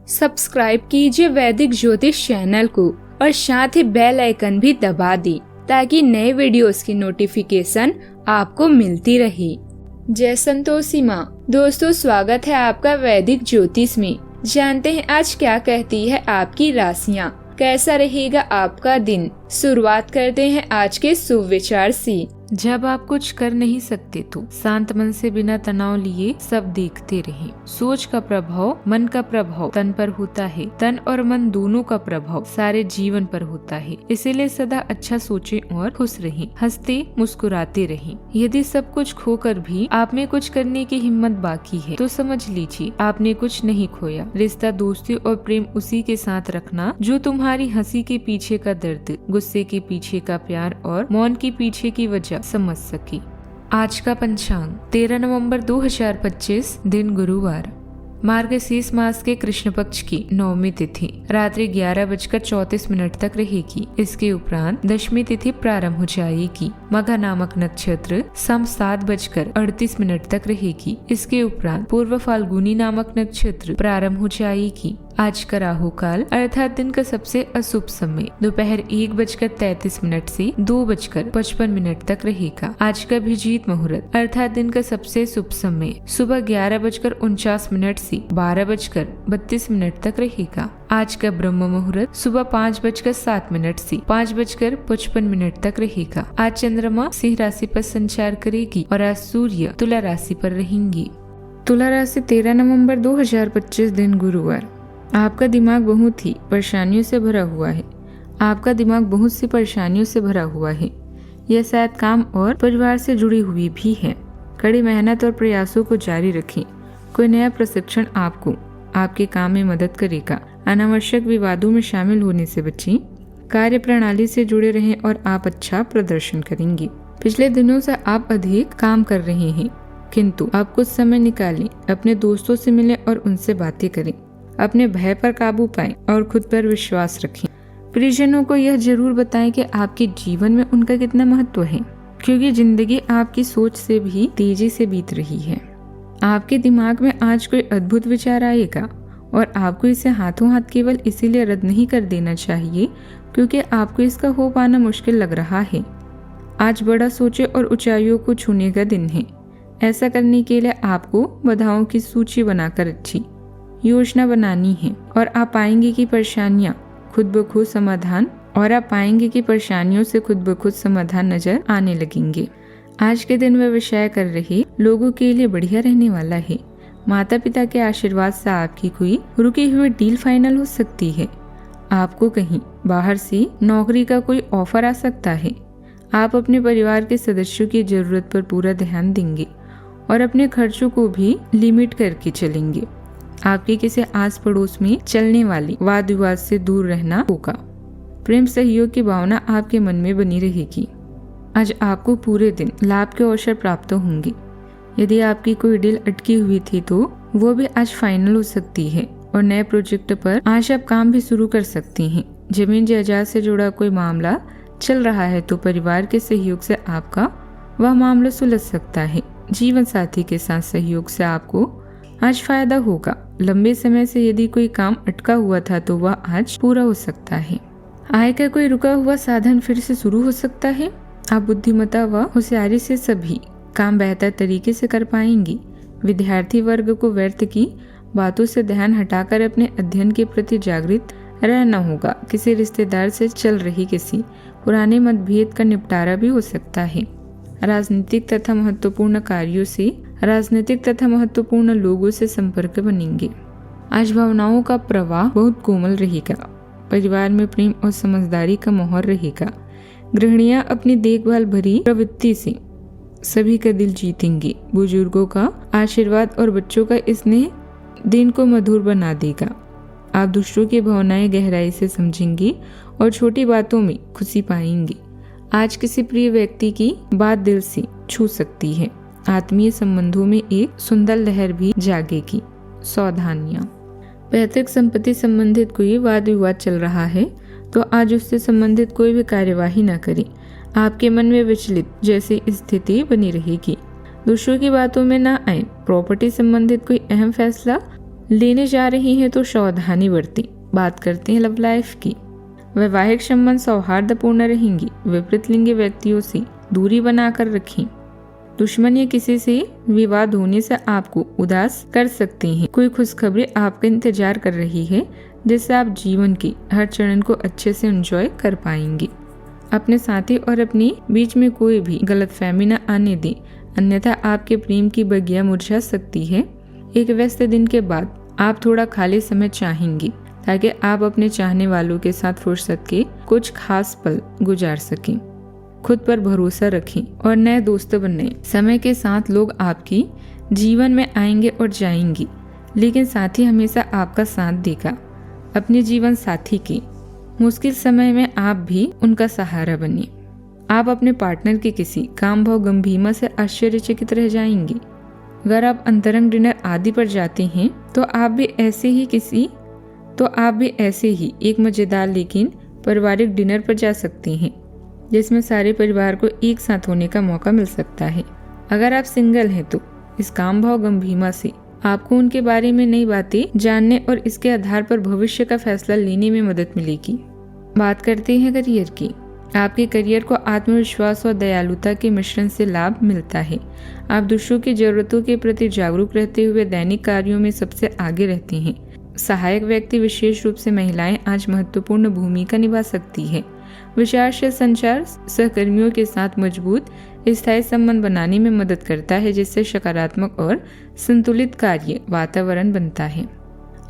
Subscribe कीजिए वैदिक ज्योतिष चैनल को और साथ ही बेल आइकन भी दबा दी ताकि नए वीडियोस की नोटिफिकेशन आपको मिलती रहे। जय संतोषी माँ। दोस्तों, स्वागत है आपका वैदिक ज्योतिष में। जानते हैं आज क्या कहती है आपकी राशियाँ, कैसा रहेगा आपका दिन। शुरुआत करते हैं आज के शुभ विचार से। जब आप कुछ कर नहीं सकते तो शांत मन से बिना तनाव लिए सब देखते रहें। सोच का प्रभाव मन का प्रभाव तन पर होता है, तन और मन दोनों का प्रभाव सारे जीवन पर होता है। इसीलिए सदा अच्छा सोचें और खुश रहें, हंसते मुस्कुराते रहें। यदि सब कुछ खोकर भी आप में कुछ करने की हिम्मत बाकी है तो समझ लीजिए आपने कुछ नहीं खोया। रिश्ता, दोस्ती और प्रेम उसी के साथ रखना जो तुम्हारी हंसी के पीछे का दर्द, गुस्से के पीछे का प्यार और मौन के पीछे की वजह समझ सके। आज का पंचांग 13 नवंबर 2025, दिन गुरुवार। मार्गशीर्ष मास के कृष्ण पक्ष की नवमी तिथि रात्रि 11:34 तक रहेगी। इसके उपरांत दशमी तिथि प्रारंभ हो जाएगी। मघा नामक नक्षत्र शाम 7:38 तक रहेगी। इसके उपरांत पूर्व फाल्गुनी नामक नक्षत्र प्रारंभ हो जाएगी। आज का राहु काल अर्थात दिन का सबसे अशुभ समय दोपहर 1:33 से 2:55 तक रहेगा। आज का अभिजीत मुहूर्त अर्थात दिन का सबसे शुभ समय सुबह 11:49 से 12:32 तक रहेगा। आज का ब्रह्म मुहूर्त सुबह 5:07 से 5:55 तक रहेगा। आज चंद्रमा सिंह राशि पर संचार करेगी और आज सूर्य तुला राशि पर रहेंगी। तुला राशि 13 नवंबर 2025, दिन गुरुवार। आपका दिमाग बहुत ही परेशानियों से भरा हुआ है। आपका दिमाग बहुत सी परेशानियों से भरा हुआ है। यह शायद काम और परिवार से जुड़ी हुई भी है। कड़ी मेहनत और प्रयासों को जारी रखें। कोई नया प्रशिक्षण आपको आपके काम में मदद करेगा। अनावश्यक विवादों में शामिल होने से बचें। कार्य प्रणाली से जुड़े रहें और आप अच्छा प्रदर्शन करेंगे। पिछले दिनों से आप अधिक काम कर रहे हैं, किंतु आप कुछ समय निकालें, अपने दोस्तों से मिलें और उनसे बातें करें। अपने भय पर काबू पाएं और खुद पर विश्वास रखें। परिजनों को यह जरूर बताएं कि आपके जीवन में उनका कितना महत्व है, क्योंकि जिंदगी आपकी सोच से भी तेजी से बीत रही है। आपके दिमाग में आज कोई अद्भुत विचार आएगा और आपको इसे हाथों हाथ केवल इसीलिए रद्द नहीं कर देना चाहिए क्योंकि आपको इसका हो पाना मुश्किल लग रहा है। आज बड़ा सोचे और ऊंचाइयों को छूने का दिन है। ऐसा करने के लिए आपको बाधाओं की सूची बनाकर अच्छी योजना बनानी है और आप पाएंगे कि परेशानियों से खुद ब खुद समाधान नजर आने लगेंगे। आज के दिन व्यवसाय कर रहे लोगों के लिए बढ़िया रहने वाला है। माता पिता के आशीर्वाद से आपकी कोई रुकी हुई डील फाइनल हो सकती है। आपको कहीं बाहर से नौकरी का कोई ऑफर आ सकता है। आप अपने परिवार के सदस्यों की जरूरत पर पूरा ध्यान देंगे और अपने खर्चों को भी लिमिट करके चलेंगे। आपके किसी आस पड़ोस में चलने वाली वाद विवाद से दूर रहना होगा। प्रेम सहयोग की भावना आपके मन में बनी रहेगी। आज आपको पूरे दिन लाभ के अवसर प्राप्त होंगे। यदि आपकी कोई डील अटकी हुई थी तो वो भी आज फाइनल हो सकती है और नए प्रोजेक्ट पर आज आप काम भी शुरू कर सकती हैं। जमीन जायदाद से जुड़ा कोई मामला चल रहा है तो परिवार के सहयोग से आपका वह मामला सुलझ सकता है। जीवन साथी के साथ सहयोग से आपको आज फायदा होगा। लंबे समय से यदि कोई काम अटका हुआ था तो वह आज पूरा हो सकता है। आय का कोई रुका हुआ साधन फिर से शुरू हो सकता है। आप बुद्धिमत्ता व होशियारी से सभी काम बेहतर तरीके से कर पाएंगी। विद्यार्थी वर्ग को व्यर्थ की बातों से ध्यान हटाकर अपने अध्ययन के प्रति जागृत रहना होगा। किसी रिश्तेदार से चल रही किसी पुराने मतभेद का निपटारा भी हो सकता है। राजनीतिक तथा महत्वपूर्ण लोगों से संपर्क बनेंगे। आज भावनाओं का प्रवाह बहुत कोमल रहेगा। परिवार में प्रेम और समझदारी का माहौल रहेगा। गृहिणियां अपनी देखभाल भरी प्रवृत्ति से सभी का दिल जीतेंगी। बुजुर्गों का आशीर्वाद और बच्चों का स्नेह दिन को मधुर बना देगा। आप दूसरों की भावनाएं गहराई से समझेंगी और छोटी बातों में खुशी पाएंगे। आज किसी प्रिय व्यक्ति की बात दिल से छू सकती है। आत्मीय संबंधों में एक सुंदर लहर भी जागेगी। सावधानियां। पैतृक संपत्ति संबंधित कोई वाद विवाद चल रहा है तो आज उससे संबंधित कोई भी कार्यवाही न करें। आपके मन में विचलित जैसी स्थिति बनी रहेगी। दूसरों की बातों में न आए। प्रॉपर्टी संबंधित कोई अहम फैसला लेने जा रही हैं तो सावधानी बरतें। बात करते हैं लव लाइफ की। वैवाहिक संबंध सौहार्दपूर्ण रहेंगी। विपरीत लिंगी व्यक्तियों से दूरी बनाकर रखें। दुश्मन या किसी से विवाद होने से आपको उदास कर सकते हैं। कोई खुशखबरी आपका इंतजार कर रही है, जिससे आप जीवन की हर चरण को अच्छे से एंजॉय कर पाएंगे। अपने साथी और अपने बीच में कोई भी गलतफहमी न आने दें, अन्यथा आपके प्रेम की बगिया मुरझा सकती है। एक व्यस्त दिन के बाद आप थोड़ा खाली समय चाहेंगे, ताकि आप अपने चाहने वालों के साथ फुर्सत के कुछ खास पल गुजार सकें। खुद पर भरोसा रखें और नए दोस्त बने। समय के साथ लोग आपकी जीवन में आएंगे और जाएंगे, लेकिन साथी हमेशा आपका साथ देगा। अपने जीवन साथी के मुश्किल समय में आप भी उनका सहारा बने। आप अपने पार्टनर के किसी काम भाव गंभीरता से आश्चर्यचकित रह जाएंगे। अगर आप अंतरंग डिनर आदि पर जाते हैं तो आप भी ऐसे ही एक मजेदार लेकिन पारिवारिक डिनर पर जा सकते हैं, जिसमें सारे परिवार को एक साथ होने का मौका मिल सकता है। अगर आप सिंगल हैं तो इस काम भाव गंभीरता से आपको उनके बारे में नई बातें जानने और इसके आधार पर भविष्य का फैसला लेने में मदद मिलेगी। बात करते हैं करियर की। आपके करियर को आत्मविश्वास और दयालुता के मिश्रण से लाभ मिलता है। आप दूसरों की जरूरतों के प्रति जागरूक रहते हुए दैनिक कार्यों में सबसे आगे रहते हैं। सहायक व्यक्ति, विशेष रूप से महिलाएं, आज महत्वपूर्ण भूमिका निभा सकती है। विचारशील संचार सहकर्मियों के साथ मजबूत स्थायी संबंध बनाने में मदद करता है, जिससे सकारात्मक और संतुलित कार्य वातावरण बनता है।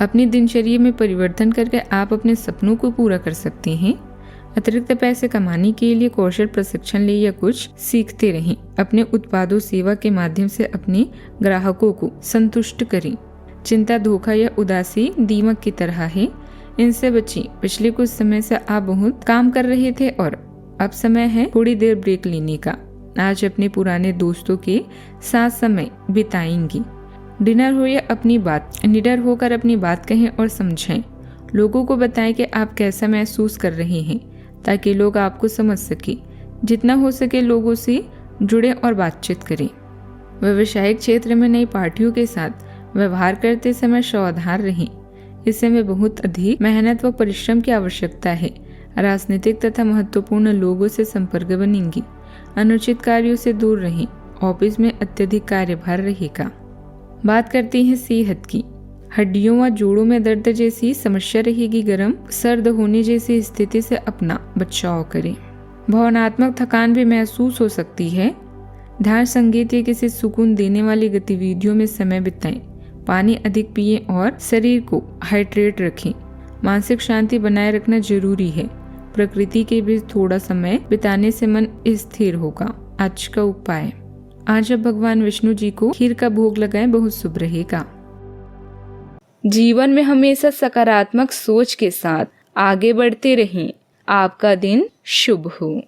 अपनी दिनचर्या में परिवर्तन करके आप अपने सपनों को पूरा कर सकते हैं। अतिरिक्त पैसे कमाने के लिए कौशल प्रशिक्षण ले या कुछ सीखते रहें। अपने उत्पादों सेवा के माध्यम से अपने ग्राहकों को संतुष्ट करें। चिंता, धोखा या उदासी दीमक की तरह है, इनसे बचें। पिछले कुछ समय से आप बहुत काम कर रहे थे और अब समय है थोड़ी देर ब्रेक लेने का। आज अपने पुराने दोस्तों के साथ समय बिताएंगी। डिनर हो या निडर होकर अपनी बात कहें और समझें। लोगों को बताएं कि आप कैसा महसूस कर रहे हैं, ताकि लोग आपको समझ सके। जितना हो सके लोगों से जुड़े और बातचीत करें। व्यवसायिक क्षेत्र में नई पार्टियों के साथ व्यवहार करते समय सावधान रहें। इस समय बहुत अधिक मेहनत व परिश्रम की आवश्यकता है। राजनीतिक तथा महत्वपूर्ण लोगों से संपर्क बनेंगे। अनुचित कार्यों से दूर रहें। ऑफिस में अत्यधिक कार्यभार रहेगा। बात करते हैं सेहत की। हड्डियों व जोड़ों में दर्द जैसी समस्या रहेगी। गर्म सर्द होने जैसी स्थिति से अपना बचाव करें। भावनात्मक थकान भी महसूस हो सकती है। ध्यान, संगीत या किसी सुकून देने वाली गतिविधियों में समय बिताएं। पानी अधिक पिएं और शरीर को हाइड्रेट रखें। मानसिक शांति बनाए रखना जरूरी है। प्रकृति के बीच थोड़ा समय बिताने से मन स्थिर होगा। आज का उपाय, आज आप भगवान विष्णु जी को खीर का भोग लगाएं, बहुत शुभ रहेगा। जीवन में हमेशा सकारात्मक सोच के साथ आगे बढ़ते रहें। आपका दिन शुभ हो।